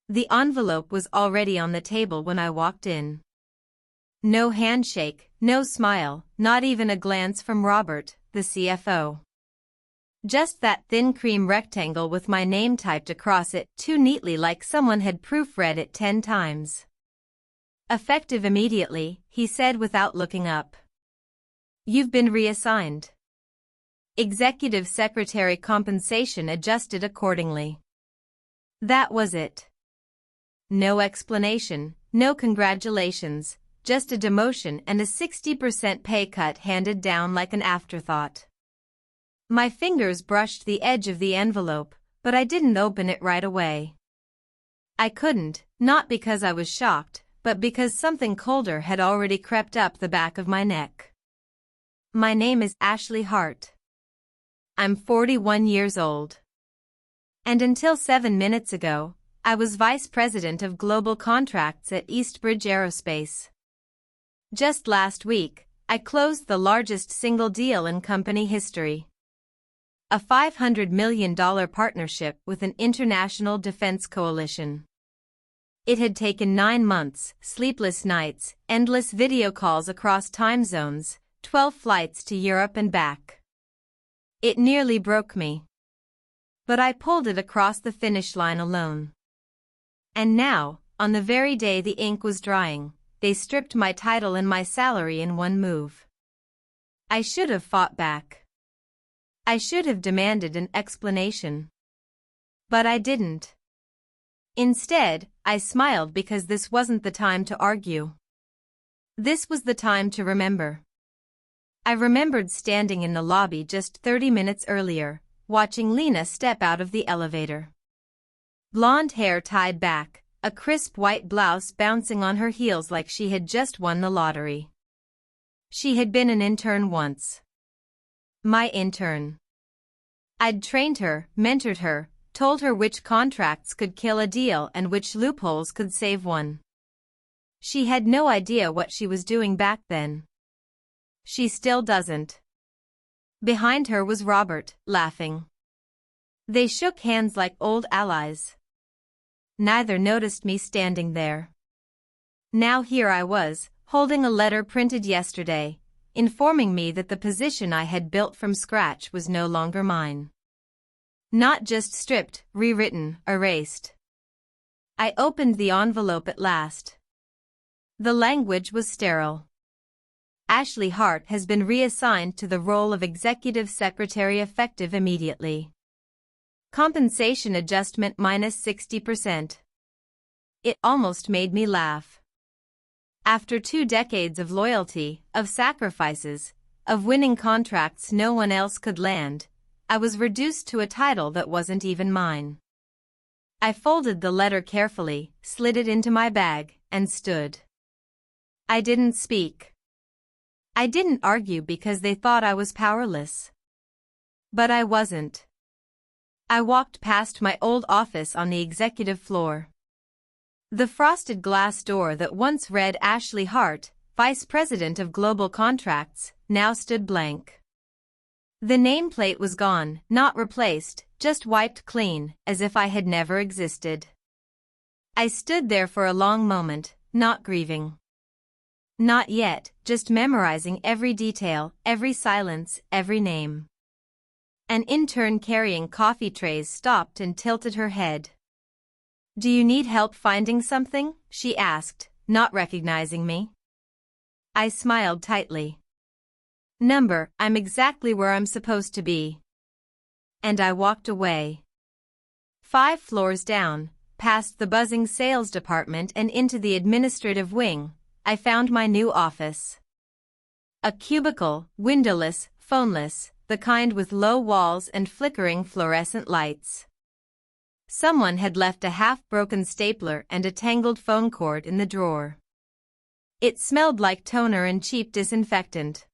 The envelope was already on the table when I walked in. No handshake, no smile, not even a glance from Robert, the CFO. Just that thin cream rectangle with my name typed across it too neatly, like someone had proofread it 10 times. "Effective immediately," he said without looking up. "You've been reassigned." Executive Secretary compensation adjusted accordingly. That was it. No explanation, no congratulations, just a demotion and a 60% pay cut handed down like an afterthought. My fingers brushed the edge of the envelope, but I didn't open it right away. I couldn't, not because I was shocked, but because something colder had already crept up the back of my neck. My name is Ashley Hart. I'm 41 years old. And until 7 minutes ago, I was Vice President of Global Contracts at Eastbridge Aerospace. Just last week, I closed the largest single deal in company history. A $500 million partnership with an international defense coalition. It had taken 9 months, sleepless nights, endless video calls across time zones, 12 flights to Europe and back. It nearly broke me. But I pulled it across the finish line alone. And now, on the very day the ink was drying, they stripped my title and my salary in one move. I should have fought back. I should have demanded an explanation. But I didn't. Instead, I smiled because this wasn't the time to argue. This was the time to remember. I remembered standing in the lobby just 30 minutes earlier, watching Lena step out of the elevator. Blonde hair tied back, a crisp white blouse bouncing on her heels like she had just won the lottery. She had been an intern once. My intern. I'd trained her, mentored her, told her which contracts could kill a deal and which loopholes could save one. She had no idea what she was doing back then. She still doesn't. Behind her was Robert, laughing. They shook hands like old allies. Neither noticed me standing there. Now here I was, holding a letter printed yesterday, informing me that the position I had built from scratch was no longer mine. Not just stripped, rewritten, erased. I opened the envelope at last. The language was sterile. Ashley Hart has been reassigned to the role of Executive Secretary effective immediately. Compensation adjustment minus 60%. It almost made me laugh. After 2 decades of loyalty, of sacrifices, of winning contracts no one else could land, I was reduced to a title that wasn't even mine. I folded the letter carefully, slid it into my bag, and stood. I didn't speak. I didn't argue because they thought I was powerless. But I wasn't. I walked past my old office on the executive floor. The frosted glass door that once read Ashley Hart, Vice President of Global Contracts, now stood blank. The nameplate was gone, not replaced, just wiped clean, as if I had never existed. I stood there for a long moment, not grieving. Not yet, just memorizing every detail, every silence, every name. An intern carrying coffee trays stopped and tilted her head. "Do you need help finding something?" she asked, not recognizing me. I smiled tightly. "Number, I'm exactly where I'm supposed to be." And I walked away. 5 floors down, past the buzzing sales department and into the administrative wing, I found my new office. A cubicle, windowless, phoneless, the kind with low walls and flickering fluorescent lights. Someone had left a half-broken stapler and a tangled phone cord in the drawer. It smelled like toner and cheap disinfectant.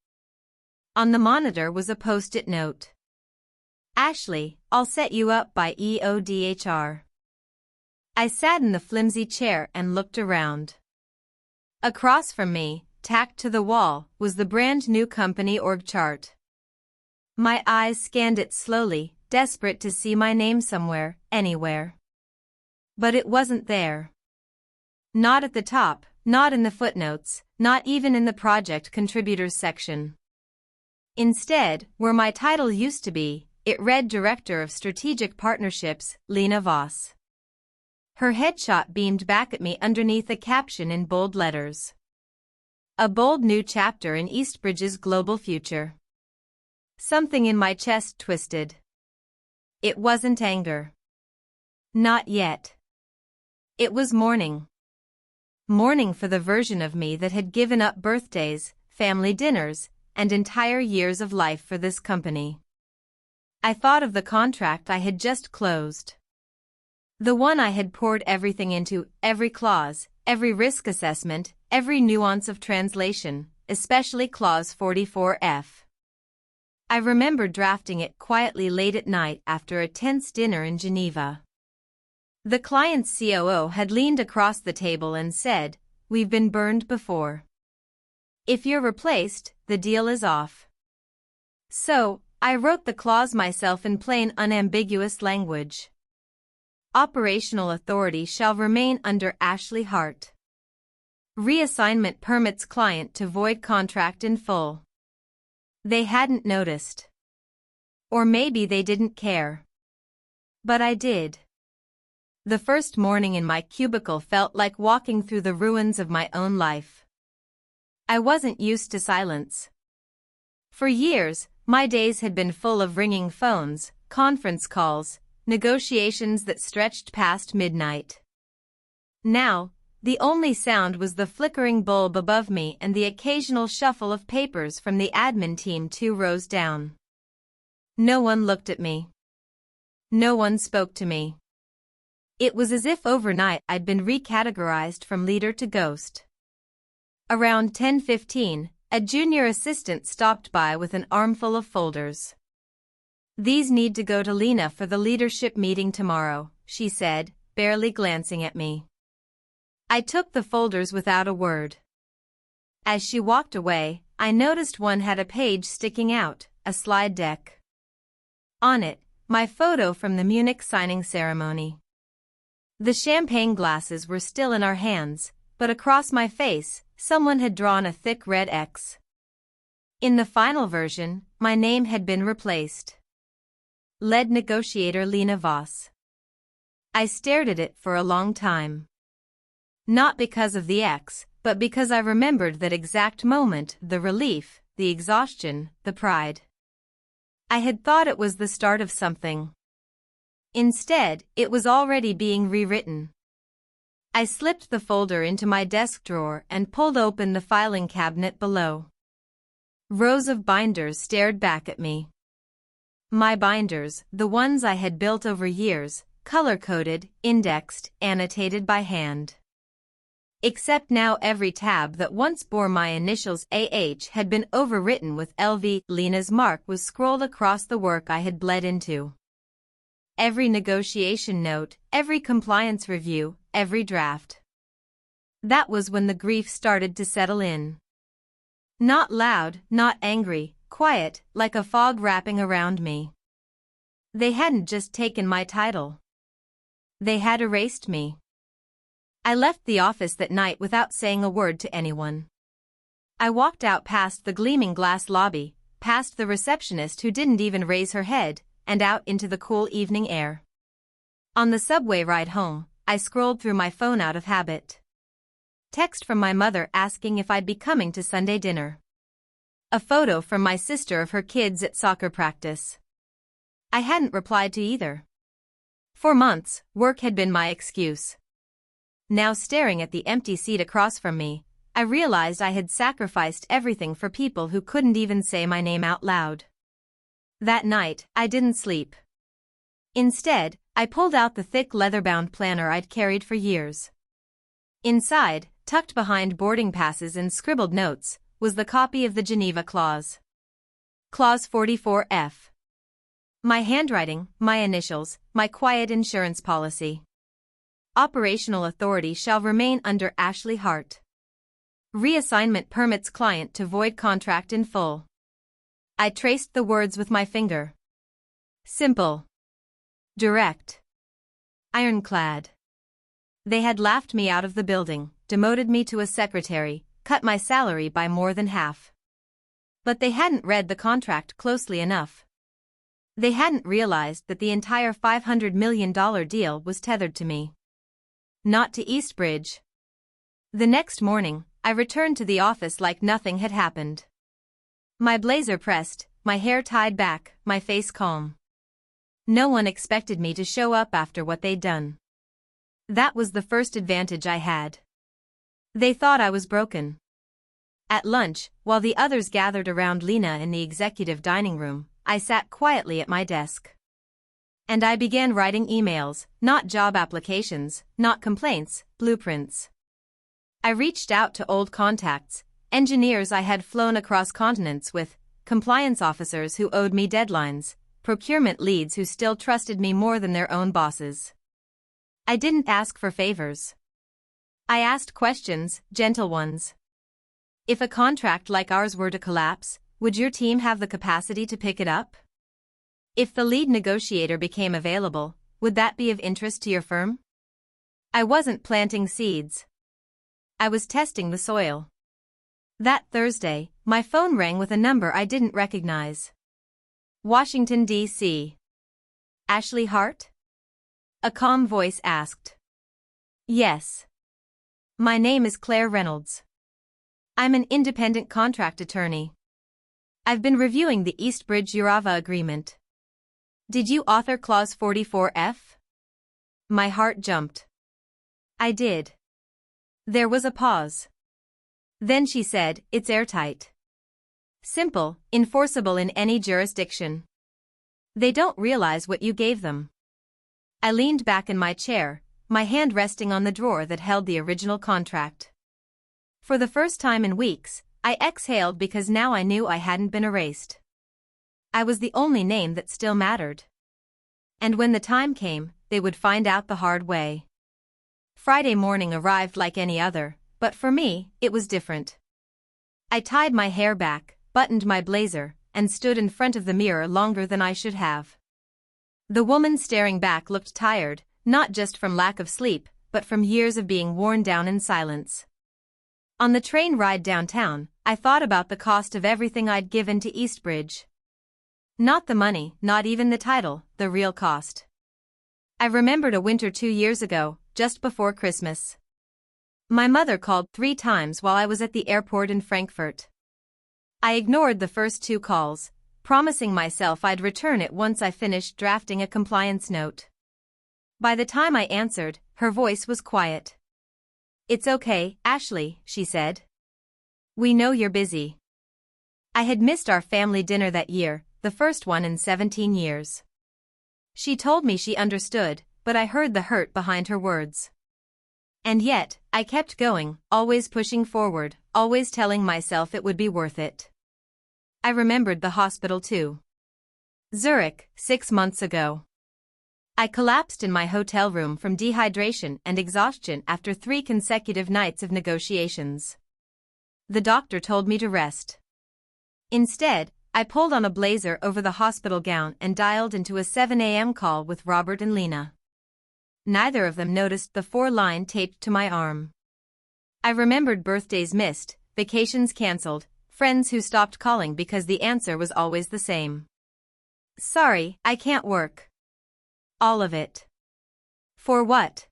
On the monitor was a post-it note. "Ashley, I'll set you up by EODHR." I sat in the flimsy chair and looked around. Across from me, tacked to the wall, was the brand new company org chart. My eyes scanned it slowly, desperate to see my name somewhere, anywhere. But it wasn't there. Not at the top, not in the footnotes, not even in the project contributors section. Instead, where my title used to be, it read Director of Strategic Partnerships, Lena Voss. Her headshot beamed back at me underneath a caption in bold letters. A bold new chapter in Eastbridge's global future. Something in my chest twisted. It wasn't anger. Not yet. It was mourning. Mourning for the version of me that had given up birthdays, family dinners, and entire years of life for this company. I thought of the contract I had just closed. The one I had poured everything into, every clause, every risk assessment, every nuance of translation, especially clause 44F. I remembered drafting it quietly late at night after a tense dinner in Geneva. The client's COO had leaned across the table and said, "We've been burned before. If you're replaced, the deal is off." So, I wrote the clause myself in plain, unambiguous language. Operational authority shall remain under Ashley Hart. Reassignment permits client to void contract in full. They hadn't noticed. Or maybe they didn't care. But I did. The first morning in my cubicle felt like walking through the ruins of my own life. I wasn't used to silence. For years, my days had been full of ringing phones, conference calls, negotiations that stretched past midnight. Now, the only sound was the flickering bulb above me and the occasional shuffle of papers from the admin team 2 rows down. No one looked at me. No one spoke to me. It was as if overnight I'd been recategorized from leader to ghost. Around 10:15, a junior assistant stopped by with an armful of folders. "These need to go to Lena for the leadership meeting tomorrow," she said, barely glancing at me. I took the folders without a word. As she walked away, I noticed one had a page sticking out, a slide deck. On it, my photo from the Munich signing ceremony. The champagne glasses were still in our hands, but across my face, someone had drawn a thick red X. In the final version, my name had been replaced. Lead negotiator Lena Voss. I stared at it for a long time. Not because of the X, but because I remembered that exact moment, the relief, the exhaustion, the pride. I had thought it was the start of something. Instead, it was already being rewritten. I slipped the folder into my desk drawer and pulled open the filing cabinet below. Rows of binders stared back at me. My binders, the ones I had built over years, color-coded, indexed, annotated by hand. Except now every tab that once bore my initials AH had been overwritten with LV. Lena's mark was scrolled across the work I had bled into. Every negotiation note, every compliance review, every draft. That was when the grief started to settle in. Not loud, not angry, quiet, like a fog wrapping around me. They hadn't just taken my title. They had erased me. I left the office that night without saying a word to anyone. I walked out past the gleaming glass lobby, past the receptionist who didn't even raise her head, and out into the cool evening air. On the subway ride home, I scrolled through my phone out of habit. Text from my mother asking if I'd be coming to Sunday dinner. A photo from my sister of her kids at soccer practice. I hadn't replied to either. For months, work had been my excuse. Now staring at the empty seat across from me, I realized I had sacrificed everything for people who couldn't even say my name out loud. That night, I didn't sleep. Instead, I pulled out the thick leather-bound planner I'd carried for years. Inside, tucked behind boarding passes and scribbled notes, was the copy of the Geneva Clause. Clause 44F. My handwriting, my initials, my quiet insurance policy. Operational authority shall remain under Ashley Hart. Reassignment permits client to void contract in full. I traced the words with my finger. Simple. Direct. Ironclad. They had laughed me out of the building, demoted me to a secretary, cut my salary by more than half. But they hadn't read the contract closely enough. They hadn't realized that the entire $500 million deal was tethered to me. Not to Eastbridge. The next morning, I returned to the office like nothing had happened. My blazer pressed, my hair tied back, my face calm. No one expected me to show up after what they'd done. That was the first advantage I had. They thought I was broken. At lunch, while the others gathered around Lena in the executive dining room, I sat quietly at my desk. And I began writing emails, not job applications, not complaints, blueprints. I reached out to old contacts, engineers I had flown across continents with, compliance officers who owed me deadlines, procurement leads who still trusted me more than their own bosses. I didn't ask for favors. I asked questions, gentle ones. If a contract like ours were to collapse, would your team have the capacity to pick it up? If the lead negotiator became available, would that be of interest to your firm? I wasn't planting seeds. I was testing the soil. That Thursday, my phone rang with a number I didn't recognize. Washington, D.C. Ashley Hart? A calm voice asked. Yes. My name is Claire Reynolds. I'm an independent contract attorney. I've been reviewing the Eastbridge-Urava agreement. Did you author Clause 44F? My heart jumped. I did. There was a pause. Then she said, it's airtight. Simple, enforceable in any jurisdiction. They don't realize what you gave them. I leaned back in my chair, my hand resting on the drawer that held the original contract. For the first time in weeks, I exhaled because now I knew I hadn't been erased. I was the only name that still mattered. And when the time came, they would find out the hard way. Friday morning arrived like any other, but for me, it was different. I tied my hair back, buttoned my blazer, and stood in front of the mirror longer than I should have. The woman staring back looked tired, not just from lack of sleep, but from years of being worn down in silence. On the train ride downtown, I thought about the cost of everything I'd given to Eastbridge. Not the money, not even the title, the real cost. I remembered a winter 2 years ago, just before Christmas. My mother called 3 times while I was at the airport in Frankfurt. I ignored the first 2 calls, promising myself I'd return it once I finished drafting a compliance note. By the time I answered, her voice was quiet. It's okay, Ashley, she said. We know you're busy. I had missed our family dinner that year, the first one in 17 years. She told me she understood, but I heard the hurt behind her words. And yet, I kept going, always pushing forward, always telling myself it would be worth it. I remembered the hospital too. Zurich, 6 months ago. I collapsed in my hotel room from dehydration and exhaustion after 3 consecutive nights of negotiations. The doctor told me to rest. Instead, I pulled on a blazer over the hospital gown and dialed into a 7 a.m. call with Robert and Lena. Neither of them noticed the 4-line taped to my arm. I remembered birthdays missed, vacations cancelled, friends who stopped calling because the answer was always the same. Sorry, I can't work. All of it. For what?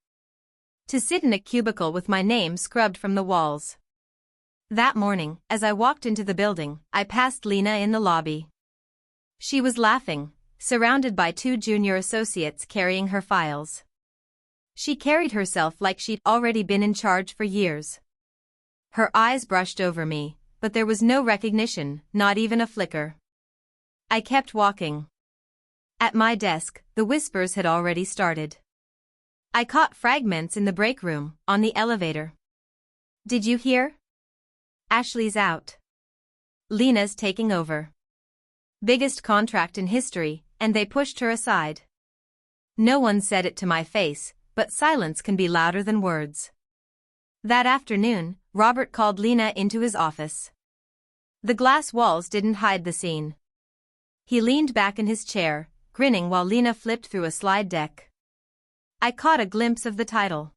To sit in a cubicle with my name scrubbed from the walls. That morning, as I walked into the building, I passed Lena in the lobby. She was laughing, surrounded by 2 junior associates carrying her files. She carried herself like she'd already been in charge for years. Her eyes brushed over me, but there was no recognition, not even a flicker. I kept walking. At my desk, the whispers had already started. I caught fragments in the break room, on the elevator. Did you hear? Ashley's out. Lena's taking over. Biggest contract in history, and they pushed her aside. No one said it to my face, but silence can be louder than words. That afternoon, Robert called Lena into his office. The glass walls didn't hide the scene. He leaned back in his chair, grinning while Lena flipped through a slide deck. I caught a glimpse of the title.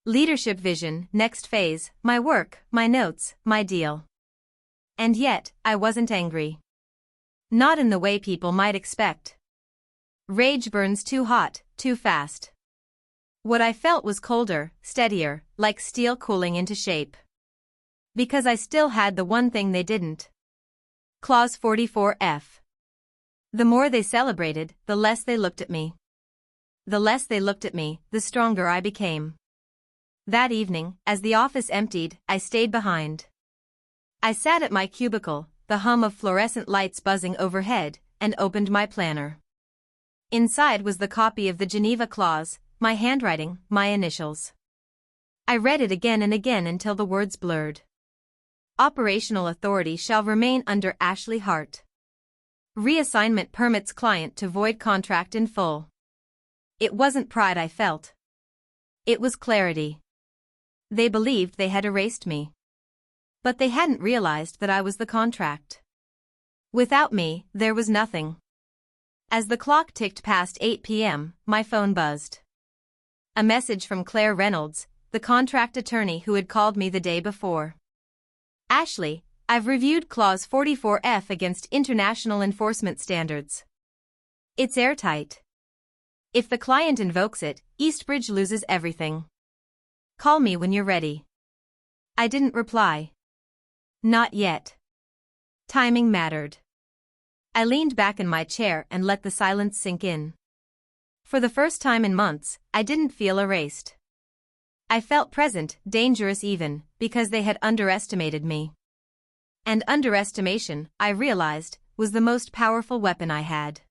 Leadership vision, next phase, my work, my notes, my deal. And yet, I wasn't angry. Not in the way people might expect. Rage burns too hot, too fast. What I felt was colder, steadier, like steel cooling into shape. Because I still had the one thing they didn't. Clause 44F. The more they celebrated, the less they looked at me. The less they looked at me, the stronger I became. That evening, as the office emptied, I stayed behind. I sat at my cubicle, the hum of fluorescent lights buzzing overhead, and opened my planner. Inside was the copy of the Geneva Clause, my handwriting, my initials. I read it again and again until the words blurred. Operational authority shall remain under Ashley Hart. Reassignment permits client to void contract in full. It wasn't pride I felt. It was clarity. They believed they had erased me. But they hadn't realized that I was the contract. Without me, there was nothing. As the clock ticked past 8 p.m., my phone buzzed. A message from Claire Reynolds, the contract attorney who had called me the day before. Ashley, I've reviewed Clause 44F against international enforcement standards. It's airtight. If the client invokes it, Eastbridge loses everything. Call me when you're ready. I didn't reply. Not yet. Timing mattered. I leaned back in my chair and let the silence sink in. For the first time in months, I didn't feel erased. I felt present, dangerous even, because they had underestimated me. And underestimation, I realized, was the most powerful weapon I had.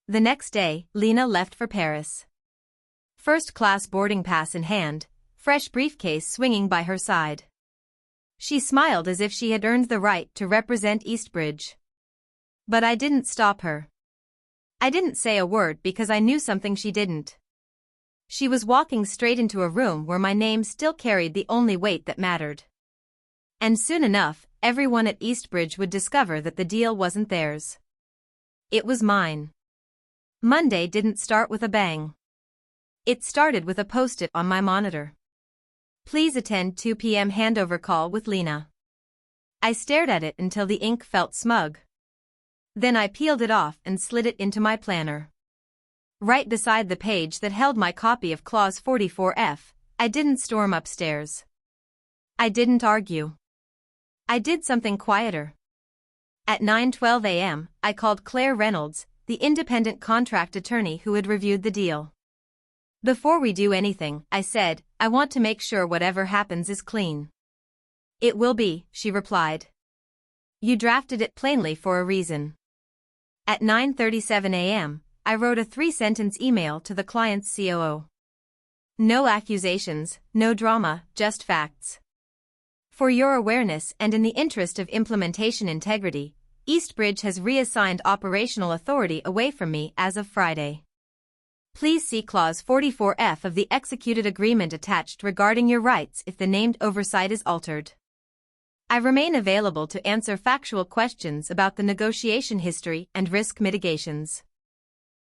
The next day, Lena left for Paris. First-class boarding pass in hand, fresh briefcase swinging by her side. She smiled as if she had earned the right to represent Eastbridge. But I didn't stop her. I didn't say a word because I knew something she didn't. She was walking straight into a room where my name still carried the only weight that mattered. And soon enough, everyone at Eastbridge would discover that the deal wasn't theirs. It was mine. Monday didn't start with a bang. It started with a post-it on my monitor. Please attend 2 p.m. handover call with Lena. I stared at it until the ink felt smug. Then I peeled it off and slid it into my planner. Right beside the page that held my copy of Clause 44F, I didn't storm upstairs. I didn't argue. I did something quieter. At 9:12 a.m., I called Claire Reynolds, the independent contract attorney who had reviewed the deal. Before we do anything, I said, I want to make sure whatever happens is clean. It will be, she replied. You drafted it plainly for a reason. At 9:37 a.m., I wrote a 3-sentence email to the client's COO. No accusations, no drama, just facts. For your awareness and in the interest of implementation integrity, Eastbridge has reassigned operational authority away from me as of Friday. Please see Clause 44F of the executed agreement attached regarding your rights if the named oversight is altered. I remain available to answer factual questions about the negotiation history and risk mitigations.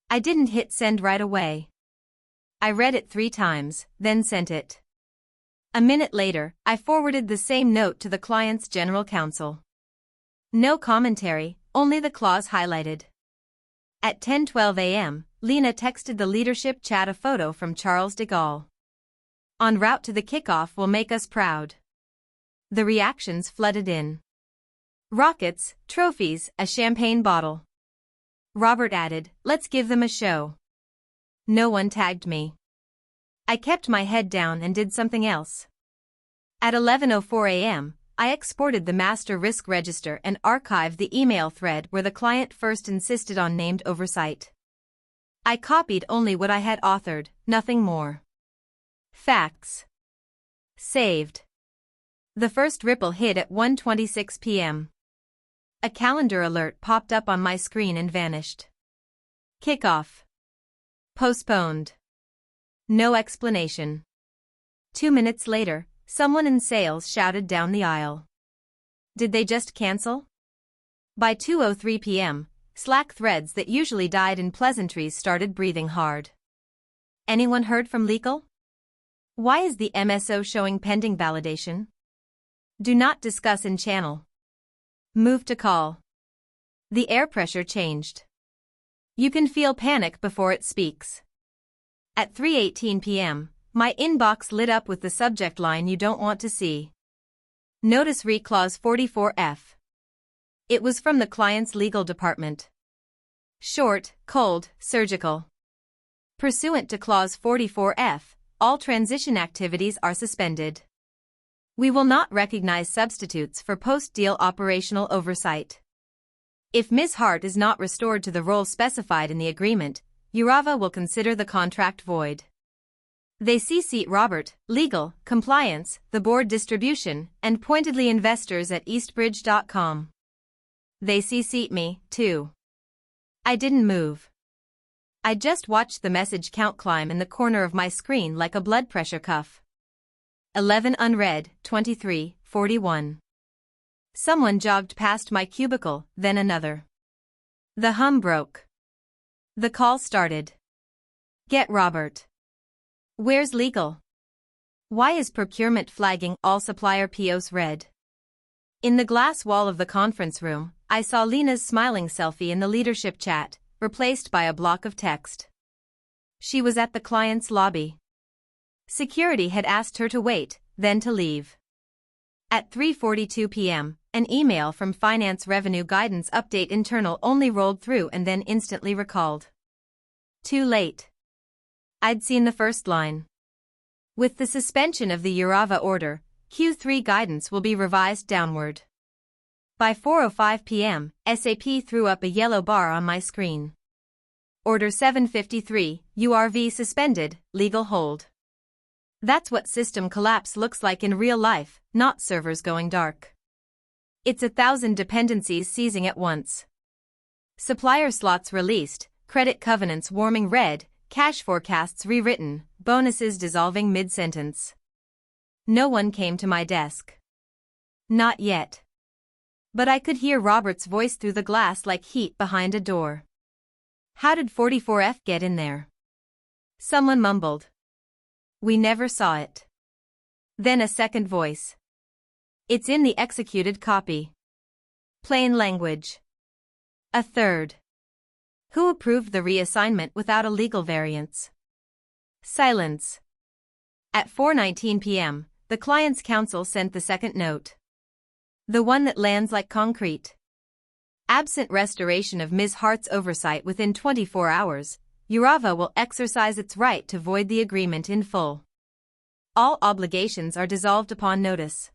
I didn't hit send right away. I read it 3 times, then sent it. A minute later, I forwarded the same note to the client's general counsel. No commentary, only the clause highlighted. At 10:12 a.m., Lena texted the leadership chat a photo from Charles de Gaulle. En route to the kickoff will make us proud. The reactions flooded in. Rockets, trophies, a champagne bottle. Robert added, let's give them a show. No one tagged me. I kept my head down and did something else. At 11:04 a.m., I exported the master risk register and archived the email thread where the client first insisted on named oversight. I copied only what I had authored, nothing more. Facts. Saved. The first ripple hit at 1:26 p.m. A calendar alert popped up on my screen and vanished. Kickoff. Postponed. No explanation. 2 minutes later, someone in sales shouted down the aisle. Did they just cancel? By 2:03 p.m., Slack threads that usually died in pleasantries started breathing hard. Anyone heard from legal? Why is the MSO showing pending validation? Do not discuss in channel. Move to call. The air pressure changed. You can feel panic before it speaks. At 3:18 p.m., my inbox lit up with the subject line you don't want to see. Notice re clause 44F. It was from the client's legal department. Short, cold, surgical. Pursuant to clause 44F, all transition activities are suspended. We will not recognize substitutes for post-deal operational oversight. If Ms. Hart is not restored to the role specified in the agreement, Urava will consider the contract void. They CC'd Robert, legal, compliance, the board distribution, and pointedly investors at eastbridge.com. They CC'd me, too. I didn't move. I just watched the message count climb in the corner of my screen like a blood pressure cuff. 11 unread, 23, 41. Someone jogged past my cubicle, then another. The hum broke. The call started. Get Robert. Where's legal? Why is procurement flagging all supplier POs red? In the glass wall of the conference room, I saw Lena's smiling selfie in the leadership chat, replaced by a block of text. She was at the client's lobby. Security had asked her to wait, then to leave. At 3:42 p.m., an email from Finance Revenue Guidance Update Internal only rolled through and then instantly recalled. Too late. I'd seen the first line. With the suspension of the Urava order, Q3 guidance will be revised downward. By 4:05 p.m., SAP threw up a yellow bar on my screen. Order 753, URV suspended, legal hold. That's what system collapse looks like in real life, not servers going dark. It's 1,000 dependencies seizing at once. Supplier slots released, credit covenants warming red, cash forecasts rewritten, bonuses dissolving mid-sentence. No one came to my desk. Not yet. But I could hear Robert's voice through the glass like heat behind a door. How did 44F get in there? Someone mumbled. We never saw it. Then a second voice. It's in the executed copy. Plain language. A third. Who approved the reassignment without a legal variance? Silence. At 4:19 p.m., the client's counsel sent the second note. The one that lands like concrete. Absent restoration of Ms. Hart's oversight within 24 hours, Urava will exercise its right to void the agreement in full. All obligations are dissolved upon notice.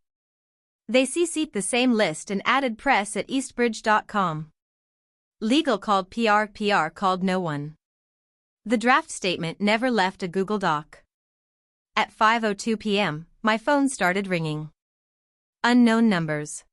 They CC'd the same list and added press at eastbridge.com. Legal called PR called no one. The draft statement never left a Google Doc. At 5:02 p.m., my phone started ringing. Unknown numbers.